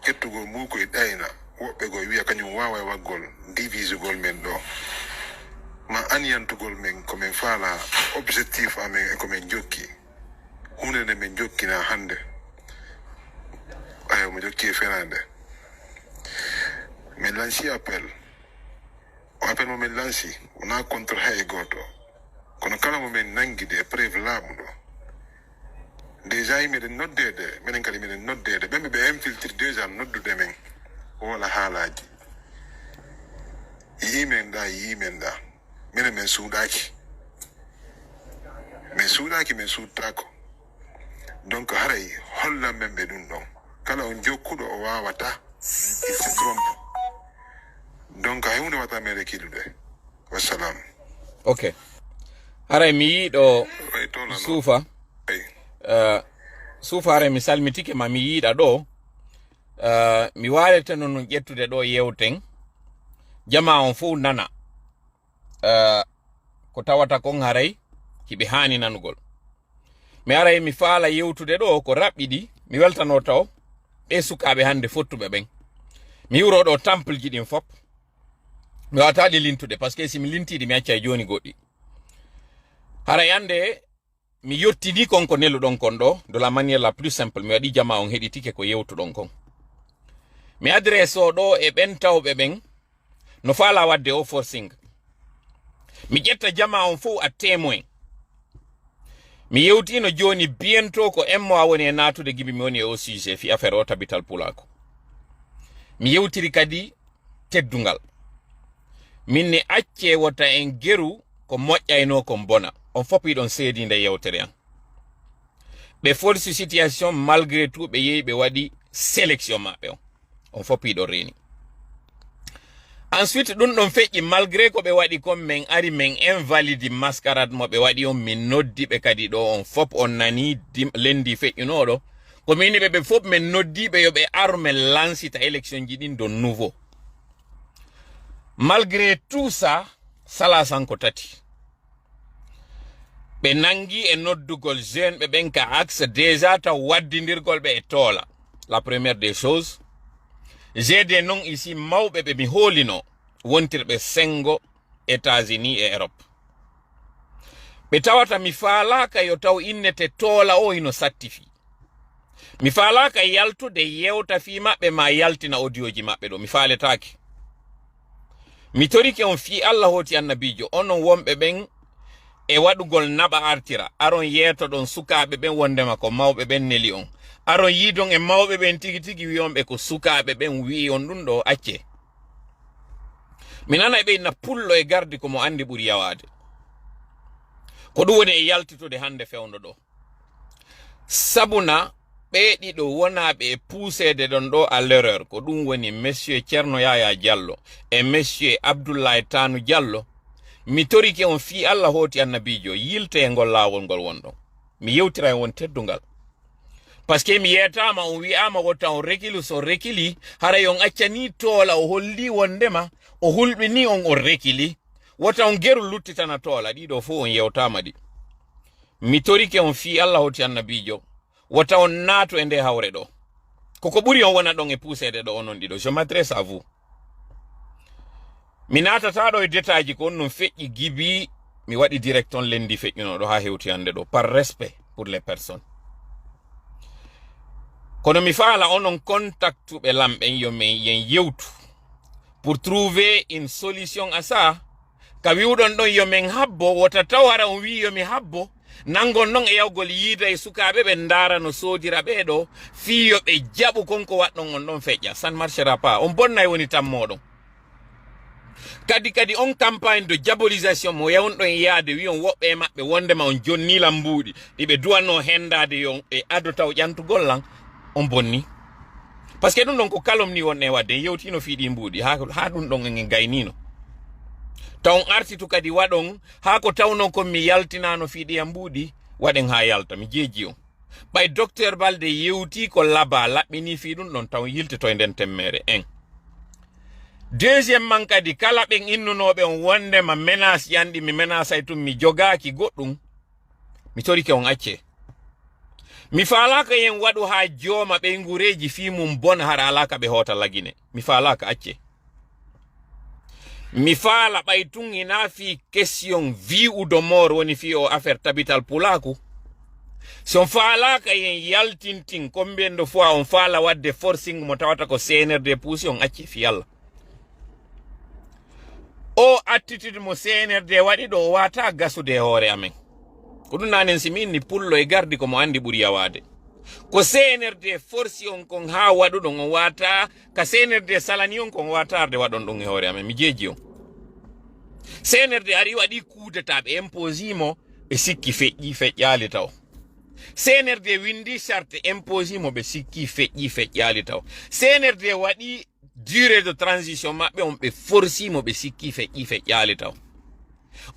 ƴettugol mbuko e ɗayna woɓɓe go wiya kañum wawa waggol divisugol men ɗo ma aniyantugol men komin faala objectif amen e komin jokki hunde nde min jokkina hande ayo mo jokki e fenande min lanci appel o appel mo min lanci wona contre hay goto kono kala mo min nanguide preuve laamuɗo déjà miɗen noddede minen kadi miɗen noddede ɓemɓe ɓe infiltre déjà noddude men wala haalaji yimen ɗa minen min suuɗaki min suuɗtako donc haray hollan men ɓe ɗum ɗon kala on jokkuɗo o wawata il se trompe donc hay hunde wata mere kilude wassalam. Ok, haray mi yiiɗo suufa suufa haray mi salmitike ma mi yiiɗa ɗo mi walete non ƴettude ɗo yewten jama on fof nana ko tawata kon haray hiɓe hani nanugol mi aray mi faala yewtude ɗo ko raɓɓiɗi mi weltano taw ɓe sukaɓe hande fottuɓe ɓen mi wuro ɗo temple ji ɗin fop mi wataɗi lintude par ce que si mi lintiɗi mi accay joni goɗɗi haray ande mi yottini kon ko neluɗon kon ɗo de la manière la plus simple mi waɗi jama on heɗitike ko yewtuɗon kon mi adresse o ɗo e ɓen tawɓe ɓen no faala wadde o forcing mi ƴetta jama on fof a témoin mi yewtino joni bientôt ko emmo woni e natude gibi mi woni e o sujet fi affaire o tabital pulako mi yewtiri kadi teddungal minni acce wota en geru ko moƴƴayno ko bona on fopi don seedi nde yewtere an be force situation malgré tout be yeyi be wadi sélection mabbe on fopi do reni ensuite dun don feƴƴi malgré ko be wadi comme men ari men invalide mascarade mo be wadi on min noddi be kadi do on fop on nani lendi feƴƴunodo ko mini be fop men noddi be yo be arme lancita élection ji din do nouveau malgré tout ça sala sanko tati be nangi e noddugol jeune be benka axe déjà ta waddidirgol be e tola la première des choses j'ai des noms ici mawbe be mi holino wontirbe sengo États-Unis et Europe be tawata mi faalaka yo taw innete tola o ino certifi mi faalaka yaltude yewta fi mabbe ma yaltina audioji mabbe do mi faaletaki mi torike on fi Allah hoti annabijo onon wombe ben e wadugol naba artira aron yeto don sukabe ben wondema ko mawbe ben neli on aron yidon e mawbe ben tigi tigi wiombe ko sukabe ben wi on dun do acce minana be na pullo e gardi ko mo andi buri yawade ko du woni e yaltitude hande fewndo do sabuna be dido wona be pousser don do à l'erreur ko dum woni monsieur Thierno Yaya Diallo et monsieur Abdoulaye Tanu Diallo mi torike on fi Allah hoti annabijo yilte e ngol lawol ngol wondo mi yewtira won teddungal parce que mi yetama on wi ama wota on rekili so rekili hara yon accani tola o holli wondema o hulbini on o rekili wota on geru luttitana tola dido fu on yewtama di mi torike on fi Allah hoti annabijo wota on nato e nde hawre do koko buri on wona don e pousser do onon dido je m'adresse à vous mi natata do e détail ko non feƴƴi gibi mi wadi direct on lendi feƴƴuno do ha hewti hande do par respect pour les personnes kono mi faala onon contact be lamben yo men yen yewtu pour trouver une solution à ça ka wiwdon don yo men habbo wota tawara on wi yo mi habbo nangon non e yawgol yida e sukabe be ndara no sodira be do fiyo be jabu konko waddon on don feƴƴa ça ne marchera pas on bonnay woni tammodon kadi on campagne de diabolisation mo yawon don yaade wi on wobbe mabbe wondema on jonni lambuudi dibe duwanno hendade yon e ado taw jantugol lan on bonni parce que dum don ko calomnie wonne wadde yewtino fiidi mbuudi ha dum don en gaynino taw artitu kadi wadon ha ko tawno ko mi yaltinano fiidi mbuudi waden ha yalta mi jeji on bay docteur Balde yewti ko laba labbini fi dum don taw yiltito e den temmere en deuxième kadi kala ben innunobe on wonde ma menace yandi mi menace ay tum mi jogaaki goddum mi torike on acce mi faalaka yen wadu ha jooma be ngureji fi mum bon har alaka be hota lagine mi faalaka acce mi faala bay tun ina fi question vie ou de mort woni fi o affaire tabital pulaku son faalaka yen yaltintin combien de fois on faala wadde forcing mo tawata ko CNRD pousi on acce fi yalla o attitude mo CNRD wadi do wata gasude hore amen ko dum nanen simin ni pullo e gardi ko mo andi buri yawade ko CNRD force on kon ha wadu don wata ka CNRD salani on kon watarde wadon don e hore amen mi jeji on CNRD ari wadi kudeta be imposimo be sikki feƴƴi taw CNRD windi charte imposimo be sikki feƴƴi taw CNRD wadi durée de transition mabbe on be forci mo be sikki feƴƴi taw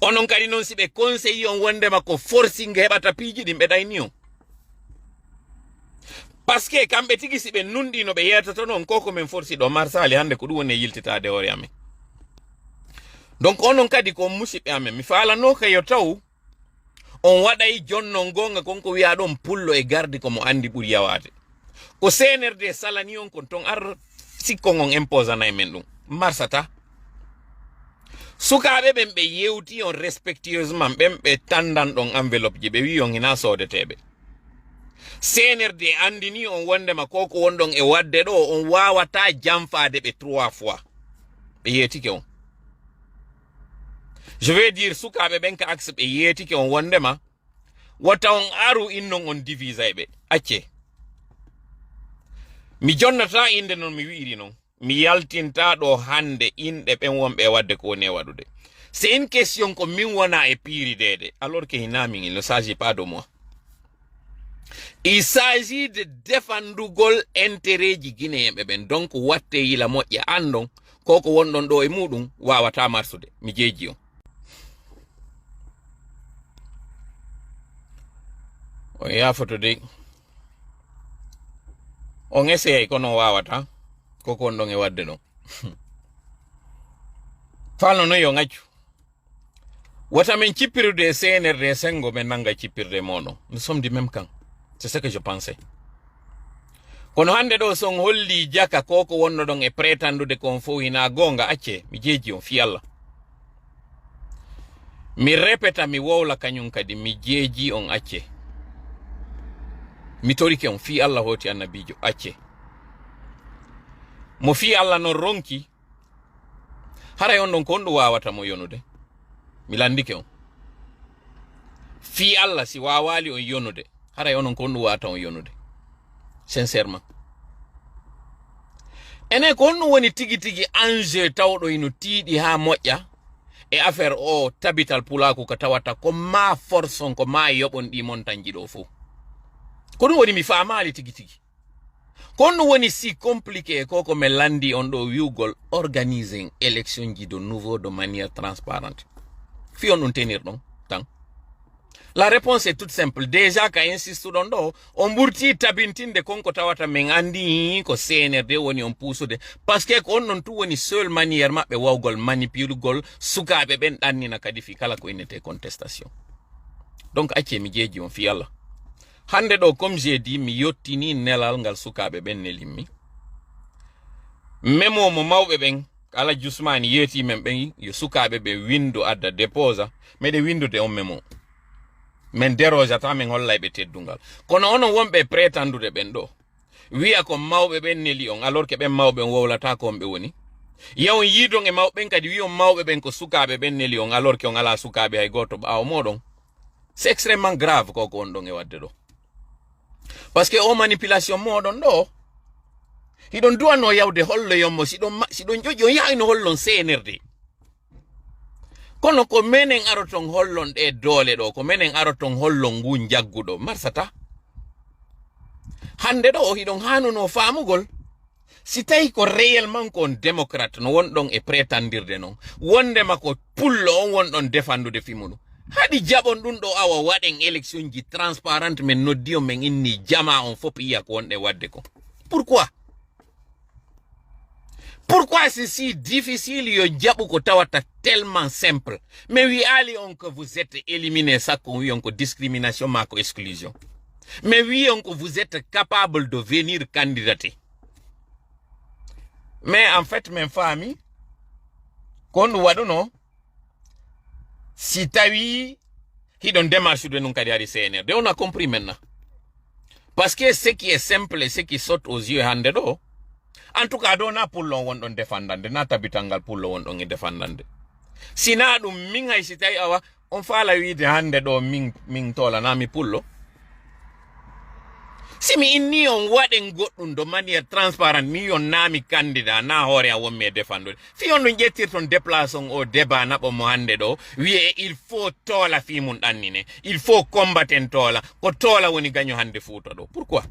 onon kadi non si be conseil on wondema ko forcing hebata piiji dimbe dayni on parce que kambe tigi si be nundi no be yetato non koko men forci do marsali hande ko dum woni yiltitade hore amen donc onon kadi ko musibe amen mi faala no kayo taw on waday jonno gonga konko wi'a don pullo e gardi ko mo andi buri yawade ko CNRD salani on kon ton ar sikko ngon imposana e men dum marsata sukabe ben be yewti on respectueusement ben be tandan don enveloppe je be wi on ina sodetebe CNRD andini on wonde ma koko wondon e wadde do on wawata jamfaade be 3 fois be yetike on je vais dire sukabe ben ka accept be yetike on wonde ma wata on aru innon on divisa be acce mi jonnata inde non mi wiiri non mi yaltinta do hande inde ben wonbe wadde ko ne wadude. C'est une question ko min wona e piri dede alors que hinami il ne s'agit pas de moi. Il s'agit de defandugol intérêt ji guinéen ben donc watte yila moƴƴa andon koko wondon do e mudum wawata marsude mi jeji on. O ya foto de on essaye kono wawata koko wondon e wadde non. Falno no yo ngaccu wata men cippirde CNRD sengo men nanga cippirde mono. Nous sommes du même camp. C'est ce que je pensais. Kono hande do son holli jaka koko wonno don e pretandude kon fo hina gonga acce mi jeji on fi Allah. Mi repeta mi wowla kanyum kadi mi jeji on acce. Mi torike on fi Allah hoti annabijo acce. Mo fi Allah non ronki hara yon don kondu wawata mo yonude. Mi landike on. Fi Allah si wawali on yonude. Hara yonon kondu wata on yonude. Sincèrement. Ene kondu woni tigi tigi enjeu tawdo ino tiidi ha moƴƴa e affaire o tabital pulaku ka tawata ko ma force on ko ma yobon di montanji do fu. Kono woni mi faamali tigi tigi. Kono woni si compliqué koko me landi on do wiugol organizing élection ji de nouveau de manière transparente. Fi on tenir non tan. La réponse est toute simple. Déjà ka insiste don do on burti tabintinde konko tawata men andi ko CNRD woni on pusude parce que ko non tu woni seule manière mabbe wawgol manipulugol sukabe ben dannina kadi fi kala ko inete contestation. Donc acce mi jeji on fi Allah. Hande do comme j'ai dit mi yottini nelal ngal sukabe ben nelimmi. Memo mo mawbe ben ala jusmani yeti men ben yo sukabe be window adda déposa mais de window de on memo. Men derojata men hollaybe teddungal kono onon wonbe pretandude ben do wi'a ko mawbe ben neli on alors que ben mawbe wowlata ko be woni yaw yidon e mawbe kadi wi on mawbe ben ko sukabe ben neli on alors que on ala sukabe hay goto baaw modon. C'est extrêmement grave ko on don e wadde do parce que o manipulation modon do hidon duano yawde hollo yommo sidon jojo yaino hollon CNRD. Kono ko menen aroton hollon de dole do ko menen aroton hollon ngun jaggudo marsata hande do hidon hanuno famugol si tawi ko réellement kon démocrate no wondon e prétendirde non wonde mako pullo on wondon defandude fimuno hadi jabon dun do awa waden élection ji transparente men noddio men inni jama on fop iya ko wonde wadde ko. Pourquoi c'est si difficile yo jabu ko tawata tellement simple? Mais oui, ali on que vous êtes éliminé ça qu'on oui on que discrimination mako exclusion. Mais oui on que vous êtes capable de venir candidater. Mais en fait mes familles kon wadu no si tawi hidon démarche de non kadi CNRD on a compris maintenant. Parce que ce qui est simple et ce qui saute aux yeux hande do en tout cas, on a pour l'on défendande, na tabitangal pour l'on défendande. Sina dum min hay sitay awa on fala wiide hande do min tola na mi pullo. Si mi inni on waden goddum de manière transparente mi on nami candidat na hore a won me défendre. Fi on no jettir ton déplacement au débat na bo mo hande do wi'e il faut tola fi mun dannine. Il faut combattre tola. Ko tola woni gagno hande fuuto do. Pourquoi?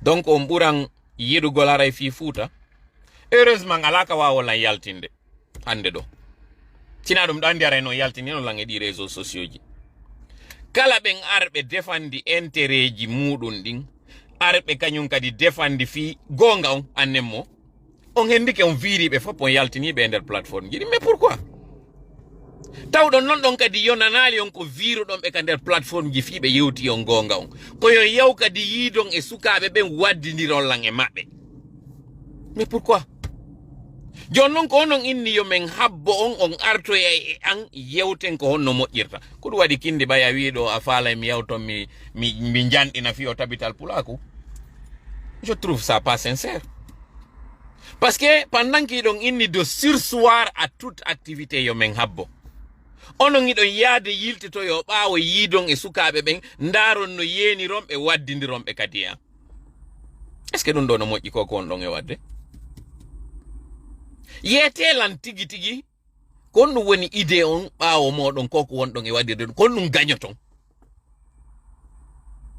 Donc on burang yidugol aray fi fuuta heureusement alaka wawola yaltinde hande do tina dum dandi aray no yaltini no lange di réseaux sociaux ji kala ben arbe defandi intérêt ji mudun din arbe kanyum kadi defandi fi gonga on annemmo on hendike on viri be fop on yaltini be der plateforme ji mais pourquoi tawdo non don kadi yonanali on ko viro don be ka der plateforme ji fi be yewti on gonga on ko yo yaw kadi yidon e sukabe ben waddindirol lange mabbe. Mais pourquoi? Jonnon ko non inni yo men habbo on arto e an yewten ko honno moƴƴirta ko du wadi kindi baya wiido a faala mi yawto mi jandina fi o tabital pulaku. Je trouve ça pas sincère. Parce que pendant qu'ils ont inni de sursoir à toute activité yo men habbo onon iɗon yaade yiltito yo ɓaawo yiidon e sukaaɓe ɓen ndaaron no yeeniron ɓe waddindiron ɓe kadi est ce que ɗum ɗo no moƴƴi ko on ɗon e wadde yeetelan tigi tigi kon ɗum woni idée on ɓaawo moɗon koko wonɗon e waɗirde ɗum kon ɗum gañoton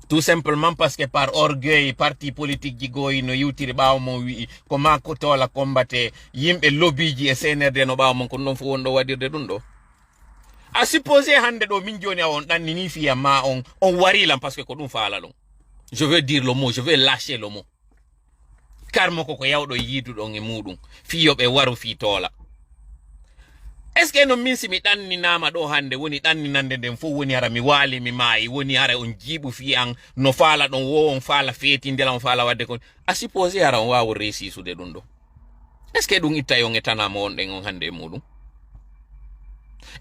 tout simplement parce que par orgueil parti politique ji goyi no yewtiri ɓaawo mon wi'i ko makko tola combatte yimɓe lobbyji e CNRD no ɓaawo mon kon ɗon fof wonɗo waɗirde ɗum ɗo a supposé hande ɗo min joni a on ɗannini fiyam ma on warilan parce que ko ɗum faala ɗon je veux dire le mot je veux lâcher le mot karmo koko yawɗo yiiduɗon e muɗum fiyoɓe waru fi toola est ce que no min si mi ɗanninama ɗo hande woni ɗanninande nden fof woni hara mi waali mi maayi woni hara on jiiɓu fi an no faala ɗon wo on faala feetindela on faala wadde kon a supposé hara on wawa réussisude ɗum ɗo est ce que ɗum itta yon e tanama on ɗen on hande e muɗum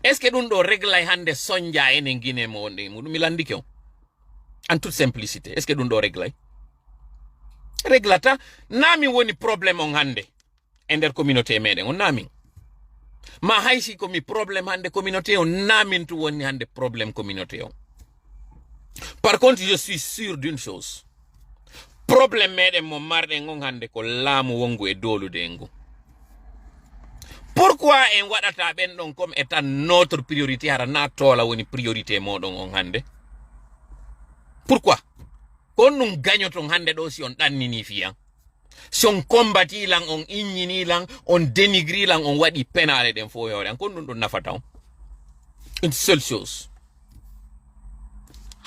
est ce que ɗum ɗo réglay hande soñdia enen guine mo on ɗen e muɗum mi landike on en toute simplicité est ce que ɗum ɗo réglay réglata namin woni probléme on hande e nder communauté meɗen on namin ma haysi komi probléme hande communauté on namin tu woni hande probléme communauté on par contre je suis sûr d'une chose probléme meɗen mo marɗen on hande ko laamu wongu e dolude en ngu pourquoi en waɗata ɓen ɗon comme étant notre priorité hara na toola woni priorité moɗon on hande pourquoi kon ɗum gañoton hande ɗo si on ɗannini fiyan si on combatilan on iññinilan on dénigrilan on waɗi penale ɗen fo yore an kon ɗum ɗum nafata on une seule chose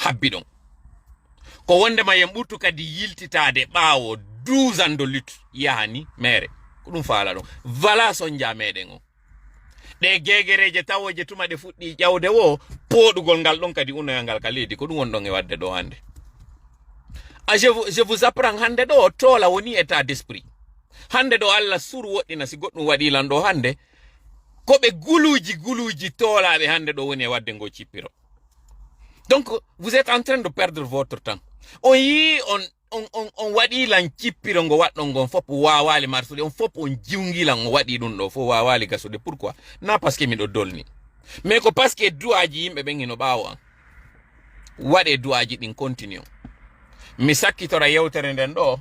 habbi ɗon ko wondema yen ɓurtu kadi yiltitade ɓaawo 12 ans de lutte yahani mere ko ɗum faala ɗon voilà soñdia meɗen o ɗe gegereje tawoje tuma ɗe fuɗɗi ƴawde wo poɗugol ngal ɗon kadi unoyal ngal ka leydi ko ɗum wonɗon e wadde ɗo hande je vous apprends hande ɗo toola woni état d'esprit hande ɗo Allah suru woɗɗina si goɗɗum waɗilan ɗo hande koɓe guluji toolaɓe hande ɗo woni e wadde ngo cippiro donc vous êtes en train de perdre votre temps on yi on waɗilan cippiro ngo waɗɗon ngon fop wawali marsude on fop on jiwngilan on waɗi ɗum ɗo fo wawali gasude pourquoi na parce que miɗo dolni mais ko parce que du'aji yimɓe ɓen hino ɓaawo an waɗe du'aji ɗin continue mi sakkitora yewtere nden ɗo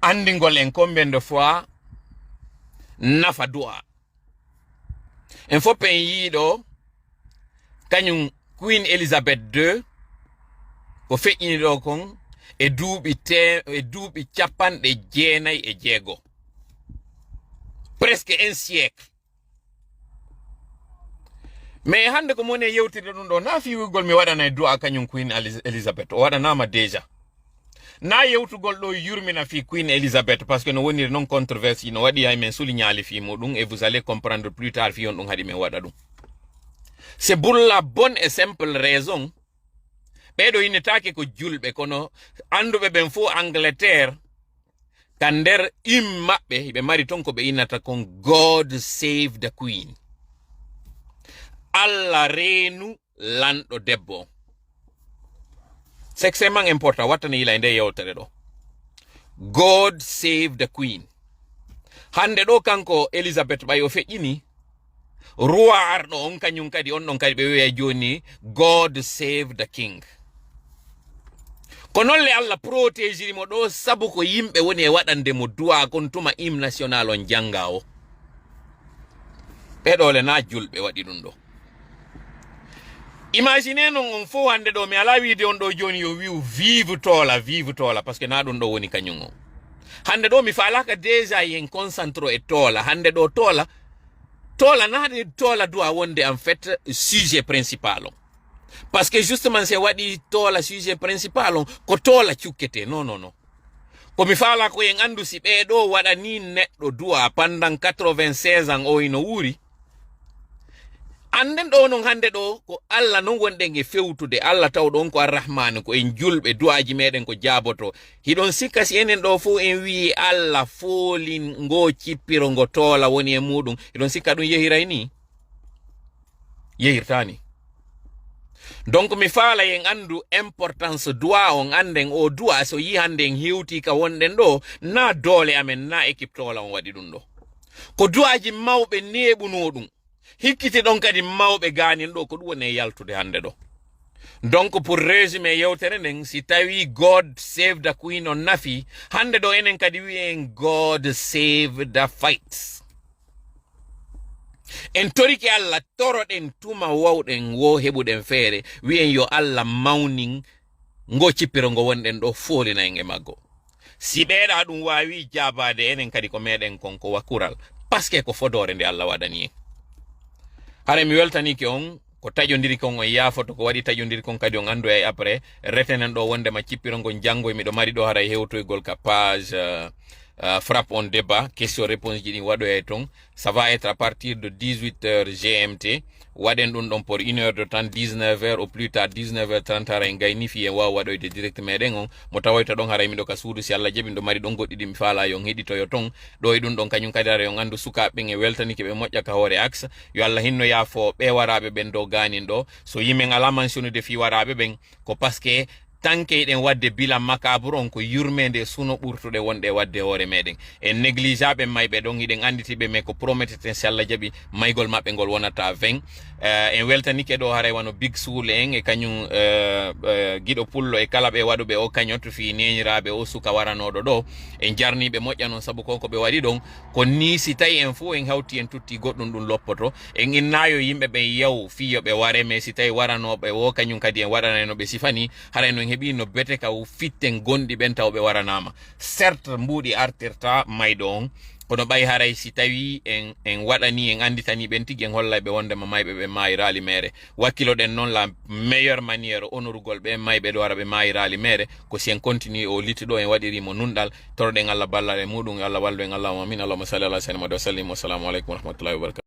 andingol en combien de fois nafa du'a en fof en yiiɗo kañum Queen Elizabeth II ko feƴƴini ɗo kon e duuɓi capanɗe 96 presque un siècle mais hande ko moni e yewtirde ɗum ɗo na fiwigol mi waɗana e du'a kañum Queen Elizabeth o waɗanama déjà na yewtugol ɗo yurmina fi Queen Elizabeth parce que no woniri non controversie no waɗi hay men soulignali fi muɗum et vous allez comprendre plus tard fi on ɗum haɗi men waɗa ɗum c'est pour la bonne et simple raison ɓeɗo innetake ko julɓe kono anduɓe ɓen fo Angleterre ka nder maɓɓe ɓe mari ton ko ɓe innata kon God save the Queen Allah reenu lanɗo debbo c'est extrêmement important wattane yila e nde yewtere ɗo God save the Queen hande ɗo kanko Elizabeth ɓay o feƴƴini roi arɗo on kañum kadi on ɗon kadi ɓe wiya joni God save the King ko noon le Allah protégiri mo ɗo sabu ko yimɓe woni e waɗande mo du'a kon tuma hymne national on janga o ɓeɗole na julɓe waɗi ɗum ɗo imaginez non on fo hande ɗo mi ala wiide on ɗo joni yo wiu vive toola parce que na ɗum ɗo woni kañum o hande ɗo mi falaka déjà yen concentro e toola hande ɗo toola na de toola doit wonde en fait sujet principal on parce que justement c'est waɗi toola sujet principal on ko toola cukkete non ko mi fala ko yen andu si ɓeɗo waɗani neɗɗo du'a pendant 96 ans o ino wuuri anden ɗo non hande ɗo ko Allah non wonɗen e fewtude Allah taw ɗon ko arrahmanu ko en julɓe du'aji meɗen ko jaaboto hiɗon sikka si enen ɗo fo en wi Allah foolin ngo cippiro ngo toola woni e muɗum hiɗon sikka ɗum yehiray ni yehirtani donc mi faala en andu importance du'a on anden o du'a so yi hande en hewti ka wonɗen ɗo na doole amen na équipe toola on waɗi ɗum ɗo ko du'aji mawɓe neɓuno ɗum hikkiti ɗon kadi mawɓe ganin ɗo ko ɗum woni yaltude hande ɗo. Donc pour résumer yewtere nden, si tawi God save the queen on nafi, hande ɗo enen kadi wi'en God save the fight. En toriki Allah toroɗen tuma wawɗen wo heɓuɗen feere, wi'en yo Allah mawnin ngo cippiro ngo wonɗen ɗo folina en e maggo. Si ɓeeɗa ɗum wawi jabade enen kadi ko meɗen konko wakural, parce ko fodore nde Allah waɗani en. Hare mi weltaniki on ko taƴodiri kon on yaafoto ko waɗi taƴodiri kon kadi on andu ay après retenen ɗo wondema cippirongo janggo miɗo mari ɗo haray hewtoygol ka page frappe on débat question réponse ji ɗin waɗoya ton. Ça va être à partir de 18h GMT. Waɗen ɗum ɗon pour 1 heure de temps, 19h au plus tard 19h30 hara en gaynifi en wawa waɗoyde direct meɗen on mo tawoyta ɗon haray miɗo ka suudu si Allah jaɓi ɗo mari ɗon goɗɗi ɗi mi faala yon heɗitoyo ton ɗo e ɗum ɗon kañum kadi hara yon andu sukaɓe e weltaniki ɓe moƴƴa ka hoore axe yo Allah hinno yaafo ɓe waraɓe ɓen dow ganin ɗo. So yimɓen ala mentionnude fi waraɓe ɓen ko parce que tanke eɗen wadde bilan macabre on ko yurmede suno ɓurtuɗe wonɗe wadde hoore meɗen en négligeaɓe mayɓe ɗon hiɗen anditiɓe mais ko prometteten si Allah jaɓi maygol maɓɓe ngol wonata 20. En weltanike ɗo haray wano big suule en e kañum guiɗo pullo e kala ɓe waɗuɓe o kañotto fi neñiraɓe o suka waranoɗo ɗo en jarniɓe moƴƴa noon saabu ko ɓe waɗi ɗon ko ni si tawi en fo en hawti en tutti goɗɗum ɗum loppoto en innayo yimɓe ɓen yaw fiyo ɓe ware mais si tawi waranoɓe o kañum kadi en waɗanayno ɓe sifani haray no heɓi no bete ka fitten gonɗi ɓen taw ɓe waranama. Certes mbuɗi artirta mayɗo on kono ɓay haray si tawi en waɗani en anditani ɓen tigui en hollay ɓe wondema mayɓe ɓe mayirali mere. Wakkiloɗen noon la meilleure maniére honorugol ɓe mayɓe ɗo ara ɓe mayirali mere ko si en continue o littuɗo en waɗirimo nunɗal toroɗen Allah ballal e muɗum Allah wallu en Allahumma amin. Allahumma salli ala sayyidina Muhammad wa sallim. Wassalamu aleykum wa rahmatullahi wa barakatuh.